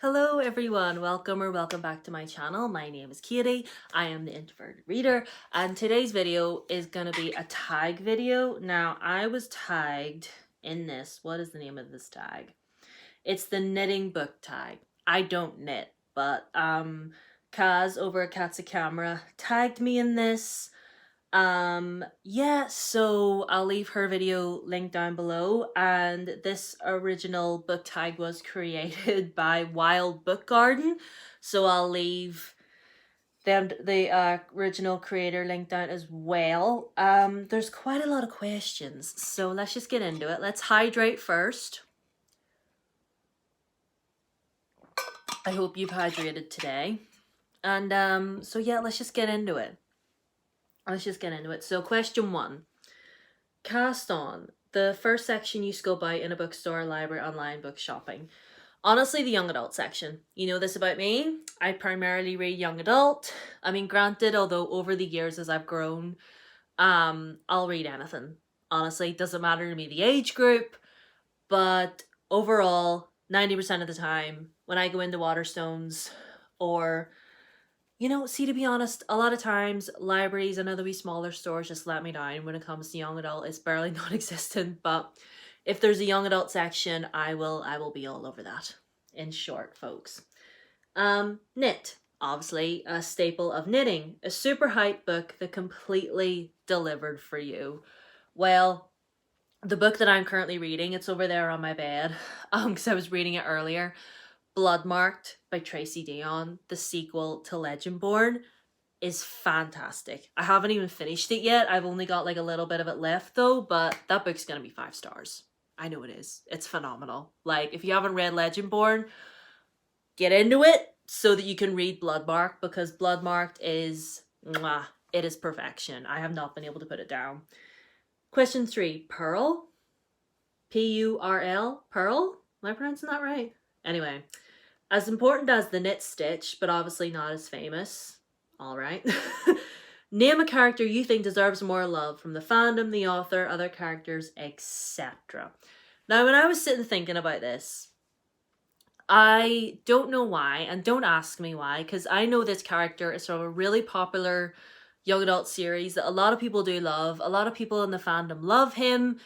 Hello everyone, welcome back to my channel. My name is Katie. I am the Introverted Reader, and today's video is gonna be a tag video. Now, I was tagged in this. What is the name of this tag? It's the knitting book tag. I don't knit, but Kaz over at Katsa Camera tagged me in this. Yeah, so I'll leave her video link down below, and this original book tag was created by Wild Book Garden, so I'll leave the original creator link down as well. There's quite a lot of questions, so let's just get into it. Let's hydrate first. I hope you've hydrated today. And so yeah, let's just get into it. So question 1. Cast on. The first section you scope out in a bookstore, library, online book shopping. Honestly, the young adult section. You know this about me. I primarily read young adult. I mean, granted, although over the years as I've grown, I'll read anything. Honestly, it doesn't matter to me the age group. But overall, 90% of the time, when I go into Waterstones or see, to be honest, a lot of times libraries and other wee smaller stores just let me down when it comes to young adult. It's barely non-existent, but if there's a young adult section, I will be all over that. In short, folks. Knit. Obviously, a staple of knitting. A super hype book that completely delivered for you. Well, the book that I'm currently reading, it's over there on my bed, because I was reading it earlier. Bloodmarked by Tracy Dion, the sequel to Legendborn, is fantastic. I haven't even finished it yet. I've only got like a little bit of it left though, but that book's gonna be 5 stars. I know it is. It's phenomenal. Like, if you haven't read Legendborn, get into it so that you can read Bloodmarked, because Bloodmarked is mwah, it is perfection. I have not been able to put it down. Question 3. Pearl? P-U-R-L? Pearl? Am I pronouncing that right? Anyway, as important as the knit stitch, but obviously not as famous. All right. Name a character you think deserves more love from the fandom, the author, other characters, etc. Now, when I was sitting thinking about this, I don't know why, and don't ask me why, because I know this character is from a really popular young adult series that a lot of people do love. A lot of people in the fandom love him.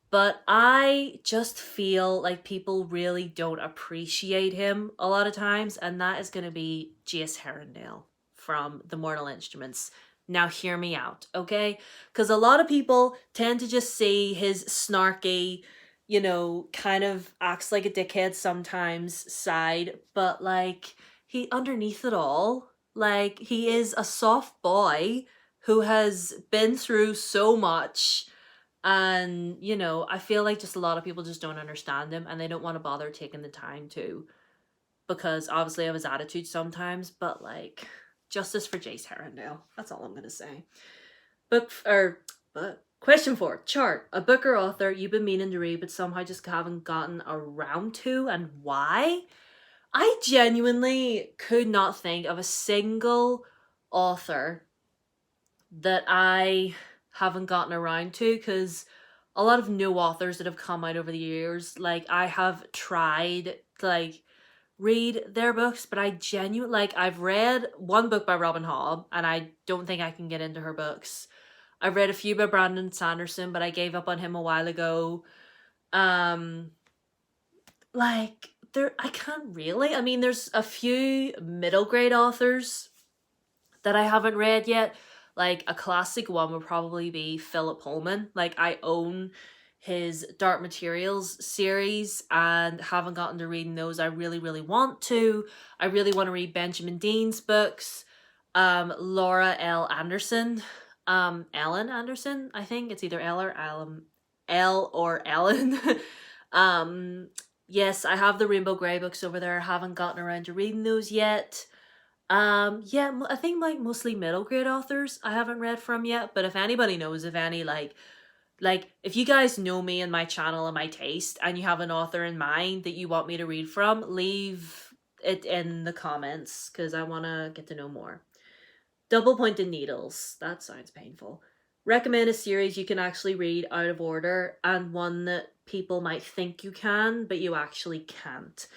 But I just feel like people really don't appreciate him a lot of times, and that is going to be Jace Herondale from The Mortal Instruments. Now hear me out, okay? Because a lot of people tend to just see his snarky, kind of acts like a dickhead sometimes side, but like, he underneath it all, like, he is a soft boy who has been through so much. And, I feel like just a lot of people just don't understand him, and they don't want to bother taking the time to, because obviously of his attitude sometimes, but like, justice for Jace Herondale. That's all I'm going to say. Question 4. Chart. A book or author you've been meaning to read, but somehow just haven't gotten around to, and why? I genuinely could not think of a single author that I haven't gotten around to, because a lot of new authors that have come out over the years, like, I have tried to like read their books, but I genuinely, like, I've read one book by Robin Hobb and I don't think I can get into her books. I've read a few by Brandon Sanderson, but I gave up on him a while ago. Like, I can't really. I mean, there's a few middle grade authors that I haven't read yet. Like, a classic one would probably be Philip Pullman. Like, I own his Dark Materials series and haven't gotten to reading those. I really, really want to. I really want to read Benjamin Dean's books. Laura L. Anderson. Ellen Anderson, I think. It's either L or Ellen. Yes, I have the Rainbow Grey books over there. I haven't gotten around to reading those yet. Yeah, I think like mostly middle grade authors I haven't read from yet, but if anybody knows of any, like if you guys know me and my channel and my taste, and you have an author in mind that you want me to read from, leave it in the comments, because I want to get to know more. Double Pointed Needles. That sounds painful. Recommend a series you can actually read out of order, and one that people might think you can, but you actually can't.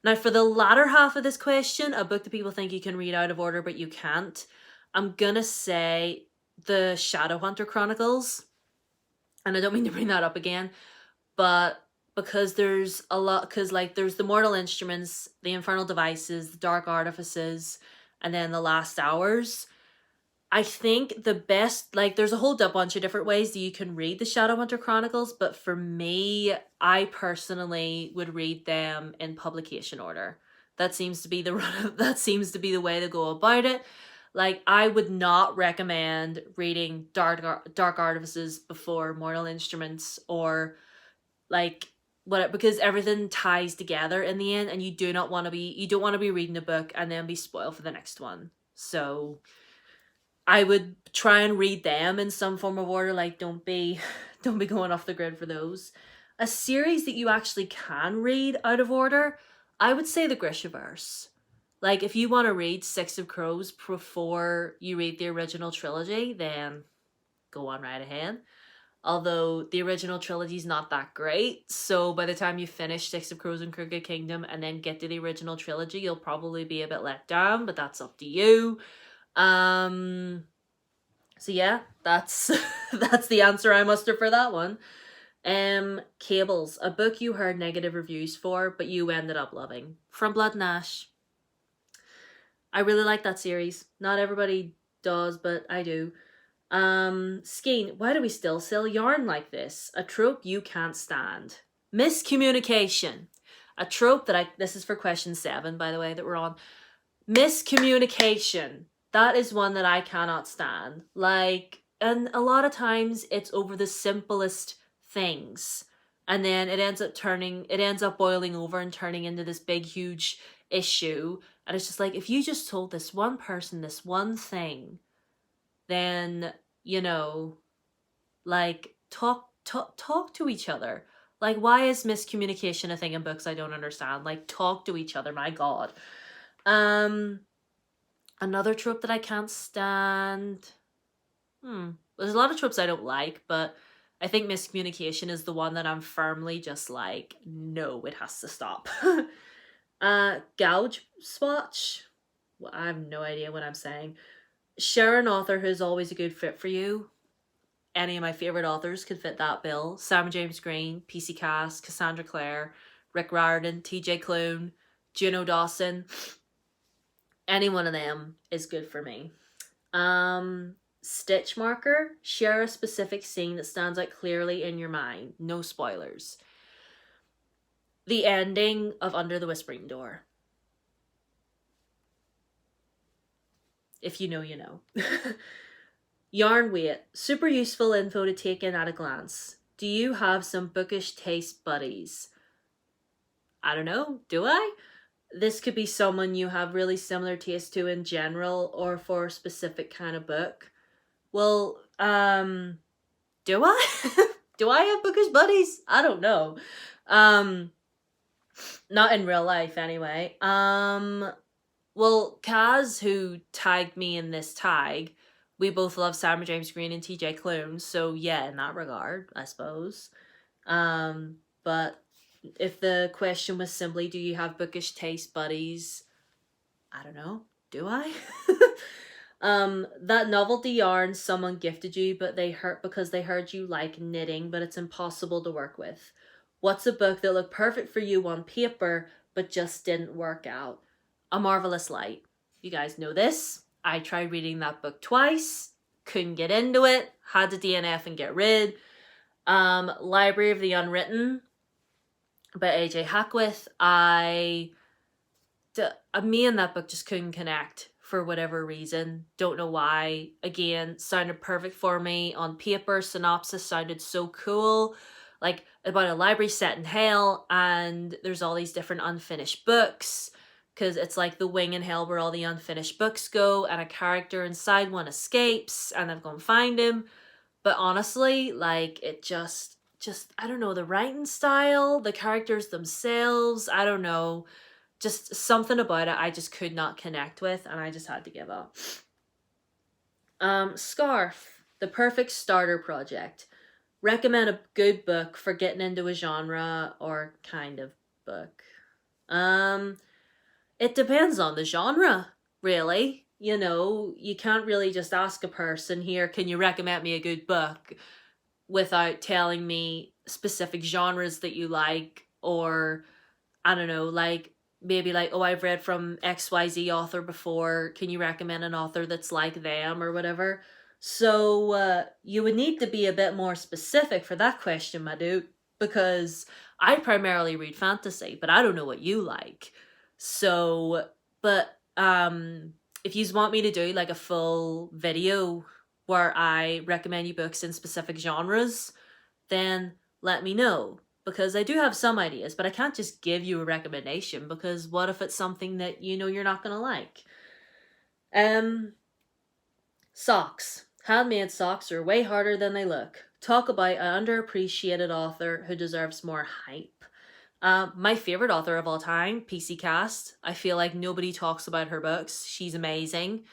Now, for the latter half of this question, a book that people think you can read out of order but you can't, I'm gonna say the Shadowhunter Chronicles. And I don't mean to bring that up again, but because there's a lot, because like there's the Mortal Instruments, the Infernal Devices, the Dark Artifices, and then the Last Hours. I think the best, like, there's a whole bunch of different ways that you can read the Shadowhunter Chronicles, but for me, I personally would read them in publication order. That seems to be the that seems to be the way to go about it. Like, I would not recommend reading Dark Artifices before Mortal Instruments, or like what, because everything ties together in the end, and you don't want to be reading a book and then be spoiled for the next one. So I would try and read them in some form of order. Like, don't be going off the grid for those. A series that you actually can read out of order, I would say the Grishaverse. Like, if you want to read Six of Crows before you read the original trilogy, then go on right ahead. Although the original trilogy is not that great, so by the time you finish Six of Crows and Crooked Kingdom and then get to the original trilogy, you'll probably be a bit let down, but that's up to you. So yeah, that's that's the answer I muster for that one. Cables, a book you heard negative reviews for, but you ended up loving. From Blood and Ash. I really like that series. Not everybody does, but I do. Skeen, why do we still sell yarn like this? A trope you can't stand. Miscommunication. A trope that this is for question 7, by the way, that we're on. Miscommunication. That is one that I cannot stand. Like, and a lot of times it's over the simplest things. And then it ends up boiling over and turning into this big, huge issue. And it's just like, if you just told this one person this one thing, then, you know, like, talk to each other. Like, why is miscommunication a thing in books? I don't understand. Like, talk to each other, my God. Another trope that I can't stand. There's a lot of tropes I don't like, but I think miscommunication is the one that I'm firmly just like, no, it has to stop. Gouge swatch. Well, I have no idea what I'm saying. Share an author who's always a good fit for you. Any of my favorite authors could fit that bill. Sam James Green, PC Cass, Cassandra Clare, Rick Riordan, TJ Klune, Juno Dawson. Any one of them is good for me. Stitch marker. Share a specific scene that stands out clearly in your mind. No spoilers. The ending of Under the Whispering Door. If you know, you know. Yarn weight. Super useful info to take in at a glance. Do you have some bookish taste buddies? I don't know. Do I? This could be someone you have really similar taste to in general, or for a specific kind of book. Well, do I? Do I have bookish buddies? I don't know. Not in real life anyway. Well, Kaz, who tagged me in this tag, we both love Sam James Green and TJ Klune, so yeah, in that regard, I suppose. But if the question was simply, do you have bookish taste buddies? I don't know. Do I? That novelty yarn someone gifted you, but they hurt because they heard you like knitting, but it's impossible to work with. What's a book that looked perfect for you on paper, but just didn't work out? A Marvelous Light. You guys know this. I tried reading that book twice, couldn't get into it, had to DNF and get rid. Library of the Unwritten by AJ Hackwith. Me and that book just couldn't connect for whatever reason. Don't know why. Again, sounded perfect for me on paper. Synopsis sounded so cool. Like, about a library set in hell, and there's all these different unfinished books, because it's like the wing in hell where all the unfinished books go, and a character inside one escapes, and they've gone find him. But honestly, like, it just, I don't know, the writing style, the characters themselves, I don't know, just something about it I just could not connect with, and I just had to give up. Scarf, the perfect starter project. Recommend a good book for getting into a genre or kind of book. Um, it depends on the genre, really. You know, you can't really just ask a person here, can you recommend me a good book, without telling me specific genres that you like, or I don't know, like maybe like, oh, I've read from XYZ author before. Can you recommend an author that's like them or whatever? So you would need to be a bit more specific for that question, my dude, because I primarily read fantasy, but I don't know what you like. So, but if you want me to do like a full video where I recommend you books in specific genres, then let me know, because I do have some ideas, but I can't just give you a recommendation, because what if it's something that you know you're not going to like? Um Socks. Handmade socks are way harder than they look. Talk about an underappreciated author who deserves more hype. My favorite author of all time, PC Cast. I feel like nobody talks about her books. She's amazing.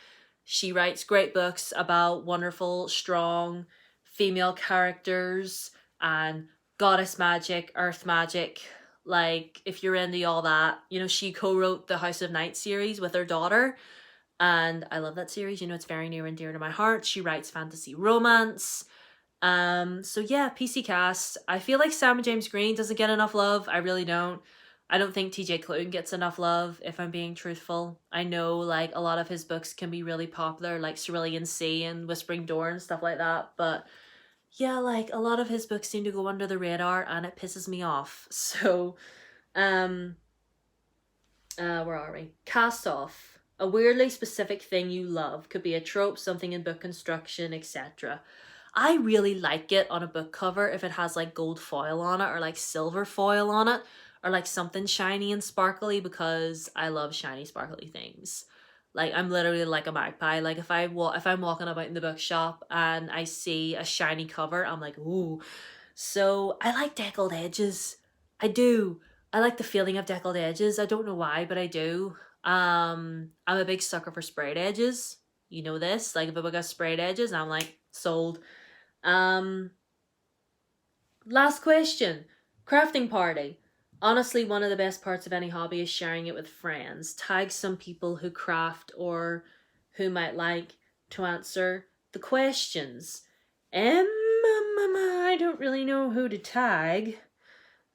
She writes great books about wonderful, strong female characters and goddess magic, earth magic. Like, if you're into all that, you know, she co wrote the House of Night series with her daughter. And I love that series. You know, it's very near and dear to my heart. She writes fantasy romance. So yeah, PC Cast. I feel like Sam James Green doesn't get enough love. I really don't. I don't think TJ Klune gets enough love, if I'm being truthful. I know like a lot of his books can be really popular, like Cerulean Sea and Whispering Door and stuff like that, but yeah, like a lot of his books seem to go under the radar and it pisses me off. So, um where are we? Cast off. A weirdly specific thing you love. Could be a trope, something in book construction, etc. I really like it on a book cover if it has like gold foil on it, or like silver foil on it, or like something shiny and sparkly, because I love shiny sparkly things. Like, I'm literally like a magpie. Like, if I'm walking about in the bookshop and I see a shiny cover, I'm like, ooh. So I like deckled edges. I do. I like the feeling of deckled edges. I don't know why, but I do. I'm a big sucker for sprayed edges. You know this. Like, if a book has sprayed edges, I'm like, sold. Um, Last question. Crafting party. Honestly, one of the best parts of any hobby is sharing it with friends. Tag some people who craft or who might like to answer the questions. I don't really know who to tag.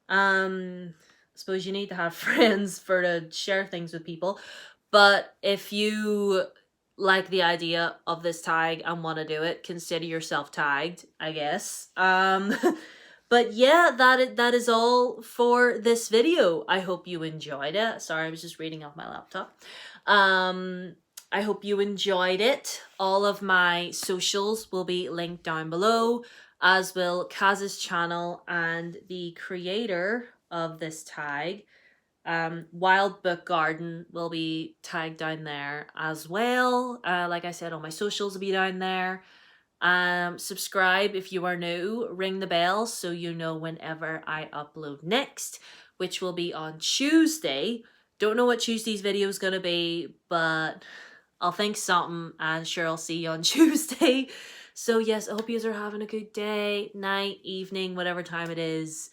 I suppose you need to have friends for to share things with people. But if you like the idea of this tag and want to do it, consider yourself tagged, I guess. But yeah, that is all for this video. I hope you enjoyed it. Sorry, I was just reading off my laptop. I hope you enjoyed it. All of my socials will be linked down below, as will Kaz's channel and the creator of this tag. Wild Book Garden will be tagged down there as well. Like I said, all my socials will be down there. Subscribe if you are new, ring the bell so you know whenever I upload next, which will be on Tuesday. Don't know what Tuesday's video is gonna be, but I'll think something, and sure, I'll see you on Tuesday. So yes, I hope you are having a good day, night, evening, whatever time it is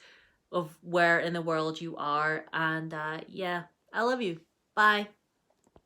of where in the world you are. And yeah, I love you. Bye.